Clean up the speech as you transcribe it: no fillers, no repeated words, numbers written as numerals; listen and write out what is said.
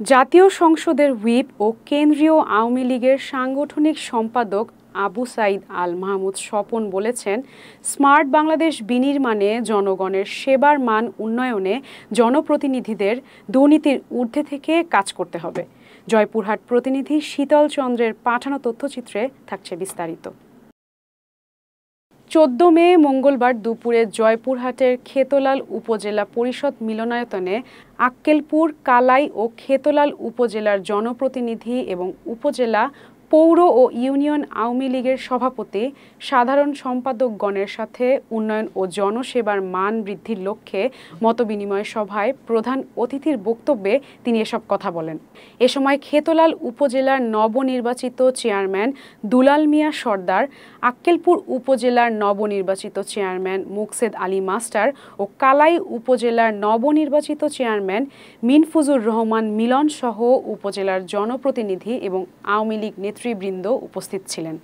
জাতীয় সংসদের হুইপ ও কেন্দ্রীয় আওয়ামী লীগের সাংগঠনিক সম্পাদক আবু সাঈদ আল মাহমুদ স্বপন বলেছেন, স্মার্ট বাংলাদেশ বিনির্মাণে জনগণের সেবার মান উন্নয়নে জনপ্রতিনিধিদের দুর্নীতির ঊর্ধ্বে থেকে কাজ করতে হবে। জয়পুরহাট প্রতিনিধি শীতল চন্দ্রের পাঠানো তথ্যচিত্রে থাকছে বিস্তারিত। ১৪ মে মঙ্গলবার দুপুরে জয়পুরহাটের খেতলাল উপজেলা পরিষদ মিলনায়তনে আক্কেলপুর, কালাই ও খেতলাল উপজেলার জনপ্রতিনিধি এবং উপজেলা, পৌর ও ইউনিয়ন আওয়ামী লীগের সভাপতি, সাধারণ সম্পাদকগণের সাথে উন্নয়ন ও জনসেবার মান বৃদ্ধির লক্ষ্যে মতবিনিময় সভায় প্রধান অতিথির বক্তব্যে তিনি এসব কথা বলেন। এ সময় খেতলাল উপজেলার নবনির্বাচিত চেয়ারম্যান দুলাল মিয়া সর্দার, আক্কেলপুর উপজেলার নবনির্বাচিত চেয়ারম্যান মুকসেদ আলী মাস্টার ও কালাই উপজেলার নবনির্বাচিত চেয়ারম্যান মিনফুজুর রহমান মিলন সহ উপজেলার জনপ্রতিনিধি এবং আওয়ামী লীগ নেতৃবৃন্দ উপস্থিত ছিলেন।